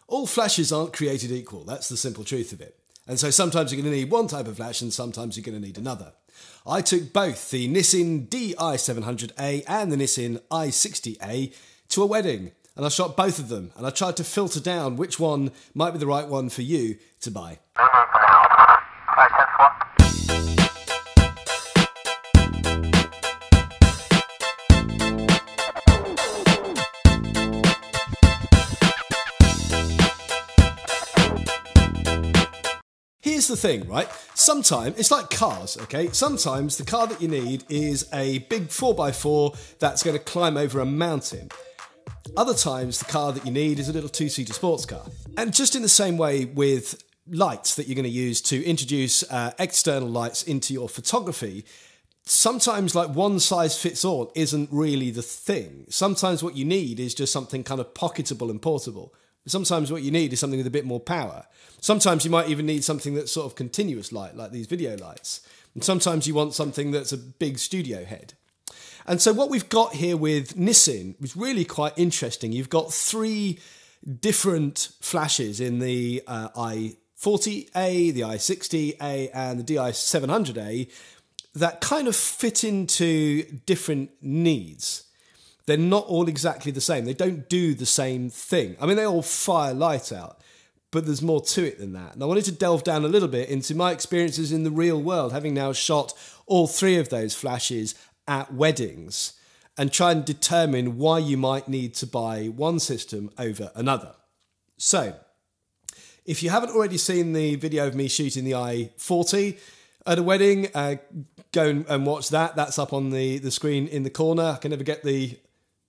All flashes aren't created equal, that's the simple truth of it. And so sometimes you're going to need one type of flash and sometimes you're going to need another. I took both the Nissin i700A and the Nissin i60A to a wedding, and I shot both of them, and I tried to filter down which one might be the right one for you to buy. Here's the thing, right? Sometimes, it's like cars, okay? Sometimes the car that you need is a big 4x4 that's going to climb over a mountain. Other times, the car that you need is a little two-seater sports car. And just in the same way with lights that you're going to use to introduce external lights into your photography, sometimes like one size fits all isn't really the thing. Sometimes what you need is just something kind of pocketable and portable. Sometimes what you need is something with a bit more power. Sometimes you might even need something that's sort of continuous light, like these video lights. And sometimes you want something that's a big studio head. And so what we've got here with Nissin was really quite interesting. You've got three different flashes in the i40A, the i60A, and the Di700A that kind of fit into different needs. They're not all exactly the same. They don't do the same thing. I mean, they all fire light out, but there's more to it than that. And I wanted to delve down a little bit into my experiences in the real world, having now shot all three of those flashes at weddings, and try and determine why you might need to buy one system over another. So, if you haven't already seen the video of me shooting the i40 at a wedding, go and watch that. That's up on the screen in the corner. I can never get the...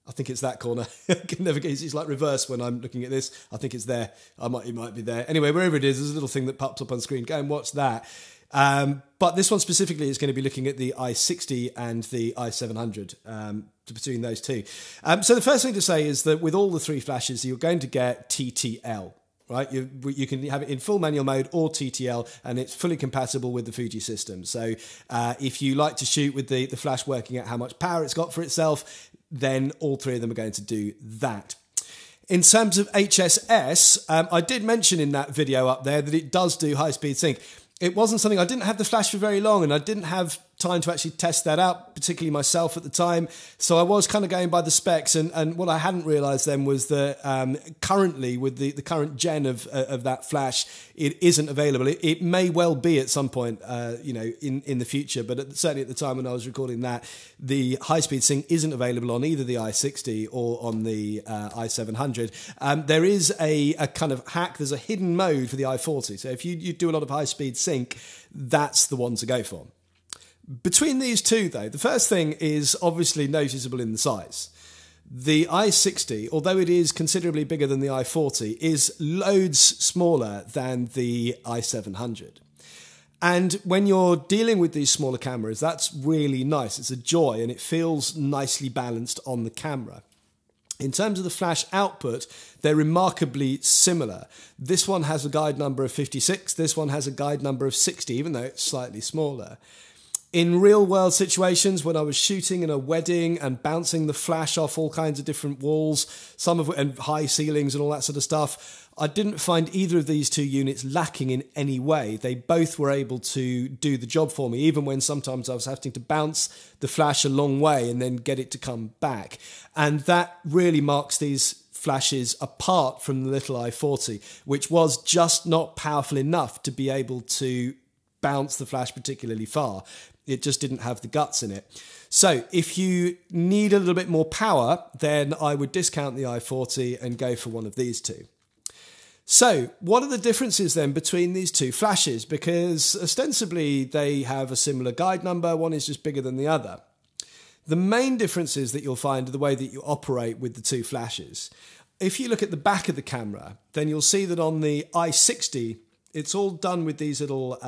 I think it's that corner. I can never get it's like reverse when I'm looking at this. I think it's there. It might be there. Anyway, wherever it is, there's a little thing that pops up on screen. Go and watch that. But this one specifically is going to be looking at the i60 and the i700, between those two. So the first thing to say is that with all the three flashes, you're going to get TTL. Right, you can have it in full manual mode or TTL, and it's fully compatible with the Fuji system. So if you like to shoot with the flash working out how much power it's got for itself, then all three of them are going to do that. In terms of HSS, I did mention in that video up there that it does do high-speed sync. It wasn't something, I didn't have the flash for very long, and I didn't have time to actually test that out, particularly myself at the time. So I was kind of going by the specs, and what I hadn't realised then was that currently, with the current gen of that flash, it isn't available. It may well be at some point, in the future, but certainly at the time when I was recording that, the high-speed sync isn't available on either the i60 or on the i700. There is a kind of hack. There's a hidden mode for the i40. So if you do a lot of high-speed sync, that's the one to go for. Between these two, though, the first thing is obviously noticeable in the size. The i60, although it is considerably bigger than the i40, is loads smaller than the i700. And when you're dealing with these smaller cameras, that's really nice. It's a joy, and it feels nicely balanced on the camera. In terms of the flash output, they're remarkably similar. This one has a guide number of 56, this one has a guide number of 60, even though it's slightly smaller. In real world situations, when I was shooting in a wedding and bouncing the flash off all kinds of different walls, and high ceilings and all that sort of stuff, I didn't find either of these two units lacking in any way. They both were able to do the job for me, even when sometimes I was having to bounce the flash a long way and then get it to come back. And that really marks these flashes apart from the little i40, which was just not powerful enough to be able to bounce the flash particularly far. It just didn't have the guts in it. So if you need a little bit more power, then I would discount the i40 and go for one of these two. So what are the differences then between these two flashes? Because ostensibly they have a similar guide number. One is just bigger than the other. The main differences that you'll find are the way that you operate with the two flashes. If you look at the back of the camera, then you'll see that on the i60, It's all done with these little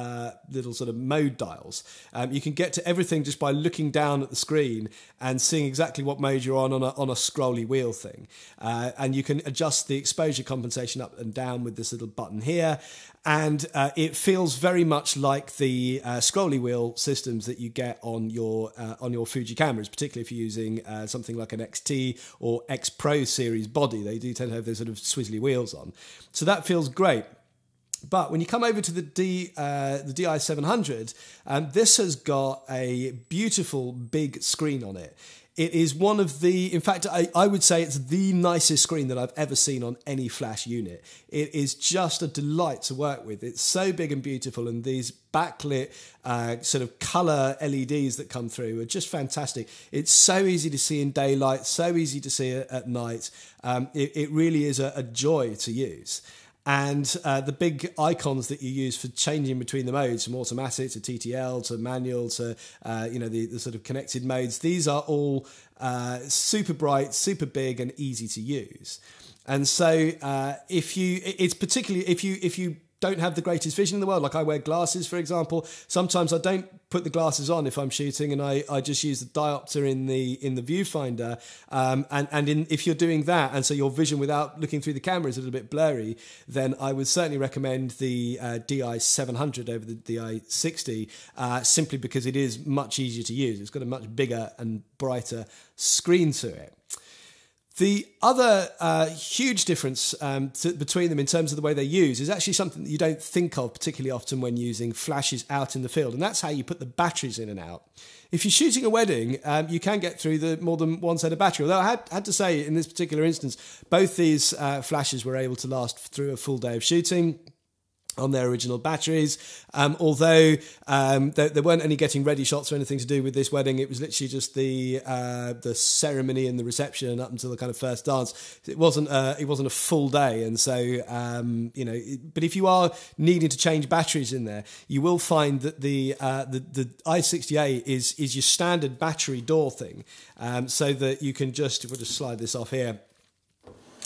sort of mode dials. You can get to everything just by looking down at the screen and seeing exactly what mode you're on a scrolly wheel thing. And you can adjust the exposure compensation up and down with this little button here. And it feels very much like the scrolly wheel systems that you get on your Fuji cameras, particularly if you're using something like an X-T or X Pro series body. They do tend to have those sort of swizzly wheels on. So that feels great. But when you come over to the Di700, this has got a beautiful big screen on it. It is one of the, in fact, I would say it's the nicest screen that I've ever seen on any flash unit. It is just a delight to work with. It's so big and beautiful, and these backlit sort of colour LEDs that come through are just fantastic. It's so easy to see in daylight, so easy to see at night. It really is a joy to use. And the big icons that you use for changing between the modes, from automatic to TTL to manual to the sort of connected modes, these are all super bright, super big, and easy to use. And so if you don't have the greatest vision in the world, like I wear glasses, for example, sometimes I don't put the glasses on if I'm shooting, and I just use the diopter in the viewfinder. If you're doing that, and so your vision without looking through the camera is a little bit blurry, then I would certainly recommend the Di700 over the Di60, simply because it is much easier to use. It's got a much bigger and brighter screen to it. The other huge difference between them in terms of the way they use is actually something that you don't think of particularly often when using flashes out in the field, and that's how you put the batteries in and out. If you're shooting a wedding, you can get through more than one set of battery, although I had to say in this particular instance, both these flashes were able to last through a full day of shooting on their original batteries, although there weren't any getting ready shots or anything to do with this wedding. It was literally just the ceremony and the reception up until the kind of first dance. It wasn't a full day, and so but if you are needing to change batteries in there, you will find that the i60A is your standard battery door thing, so that you can if we'll just slide this off here.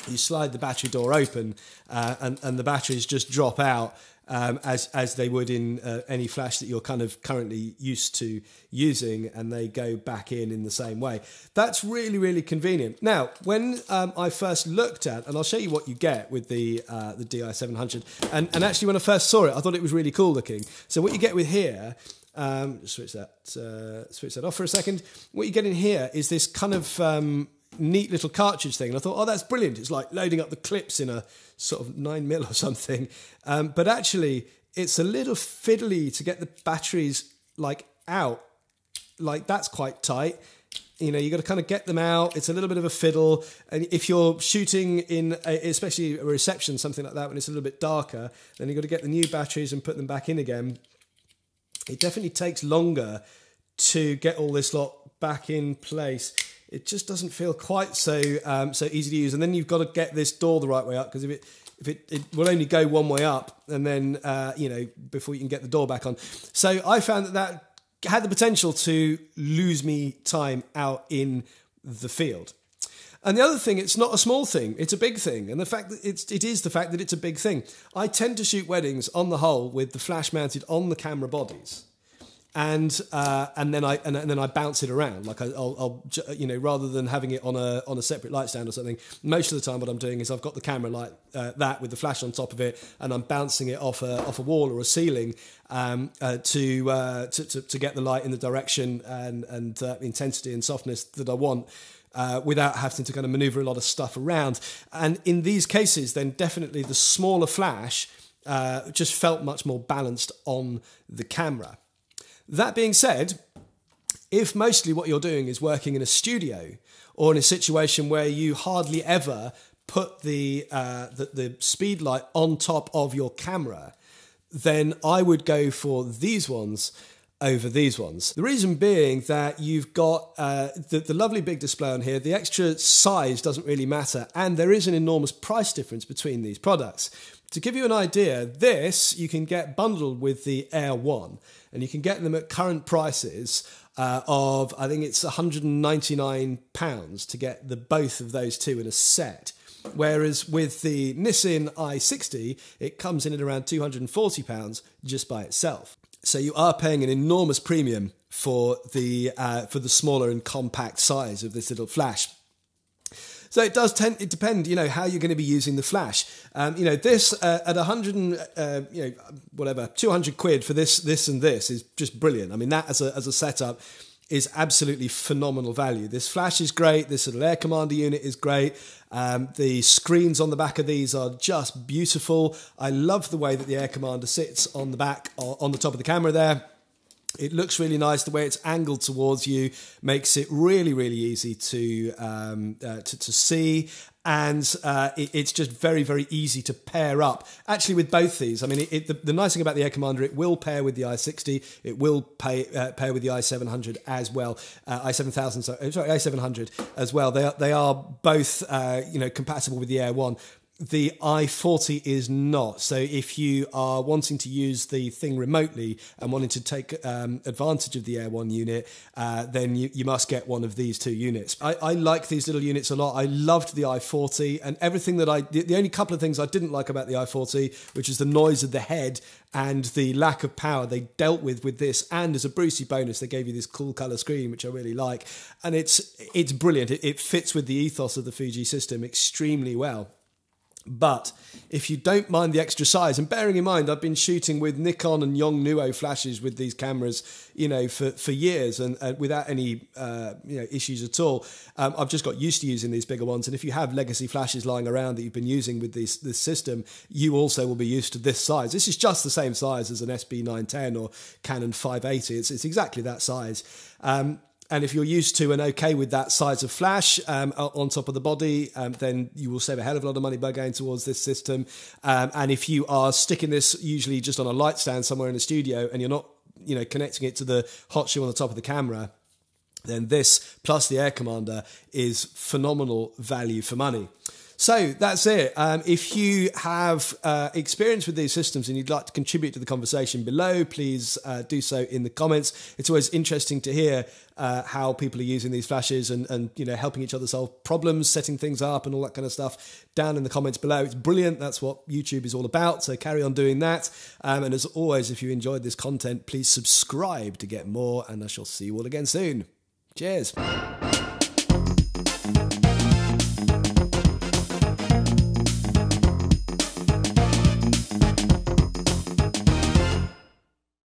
You slide the battery door open, and the batteries just drop out as they would in any flash that you're kind of currently used to using, and they go back in the same way. That's really, really convenient. Now, when I first looked at, and I'll show you what you get with the Di700, and actually when I first saw it, I thought it was really cool looking. So what you get with here, switch that off for a second. What you get in here is this kind of neat little cartridge thing, and I thought, oh, that's brilliant. It's like loading up the clips in a sort of 9mm or something, but actually it's a little fiddly to get the batteries like out. Like, that's quite tight. You got to kind of get them out. It's a little bit of a fiddle, and if you're shooting in especially a reception, something like that, when it's a little bit darker, then you've got to get the new batteries and put them back in again. It definitely takes longer to get all this lot back in place. It just doesn't feel quite so easy to use, and then you've got to get this door the right way up, because if it will only go one way up, and then before you can get the door back on. So I found that had the potential to lose me time out in the field. And the other thing, it's not a small thing; it's a big thing, and the fact that it is the fact that it's a big thing. I tend to shoot weddings on the whole with the flash mounted on the camera bodies. And then I bounce it around, like I'll rather than having it on a separate light stand or something. Most of the time, what I'm doing is I've got the camera like that with the flash on top of it, and I'm bouncing it off a wall or a ceiling to get the light in the direction and intensity and softness that I want. Without having to kind of maneuver a lot of stuff around. And in these cases, then definitely the smaller flash just felt much more balanced on the camera. That being said, if mostly what you're doing is working in a studio or in a situation where you hardly ever put the speed light on top of your camera, then I would go for these ones over these ones. The reason being that you've got the lovely big display on here, the extra size doesn't really matter, and there is an enormous price difference between these products. To give you an idea, this you can get bundled with the Air 1, and you can get them at current prices of, I think it's £199 to get both of those two in a set. Whereas with the Nissin i60, it comes in at around £240 just by itself. So you are paying an enormous premium for the smaller and compact size of this little flash. So it does tend, it depend, you know, how you're going to be using the flash. You know, this at 100 and, you know, whatever, 200 quid for this and this is just brilliant. I mean, that as a setup is absolutely phenomenal value. This flash is great. This little air commander unit is great. The screens on the back of these are just beautiful. I love the way that the air commander sits on the back, on the top of the camera there. It looks really nice. The way it's angled towards you makes it really, really easy to see. And it's just very, very easy to pair up. Actually, with both these, I mean, the nice thing about the Air Commander, it will pair with the i60. It will pair with the i700 as well. i7000, sorry, i700 as well. They are both, you know, compatible with the Air 1. The i40 is not. So if you are wanting to use the thing remotely and wanting to take advantage of the Air 1 unit, then you must get one of these two units. I like these little units a lot. I loved the i40 and everything that the only couple of things I didn't like about the i40, which is the noise of the head and the lack of power they dealt with this. And as a Brucey bonus, they gave you this cool color screen, which I really like. And it's brilliant. It fits with the ethos of the Fuji system extremely well. But if you don't mind the extra size, and bearing in mind I've been shooting with Nikon and Yongnuo flashes with these cameras, you know, for years and without any you know, issues at all. I've just got used to using these bigger ones. And if you have legacy flashes lying around that you've been using with this system, you also will be used to this size. This is just the same size as an SB910 or Canon 580. It's exactly that size. And if you're used to and okay with that size of flash on top of the body, then you will save a hell of a lot of money by going towards this system. And if you are sticking this usually just on a light stand somewhere in the studio and you're not, you know, connecting it to the hot shoe on the top of the camera, then this plus the Air Commander is phenomenal value for money. So that's it. If you have experience with these systems and you'd like to contribute to the conversation below, please do so in the comments. It's always interesting to hear how people are using these flashes and you know, helping each other solve problems, setting things up and all that kind of stuff down in the comments below. It's brilliant. That's what YouTube is all about. So carry on doing that. And as always, if you enjoyed this content, please subscribe to get more, and I shall see you all again soon. Cheers.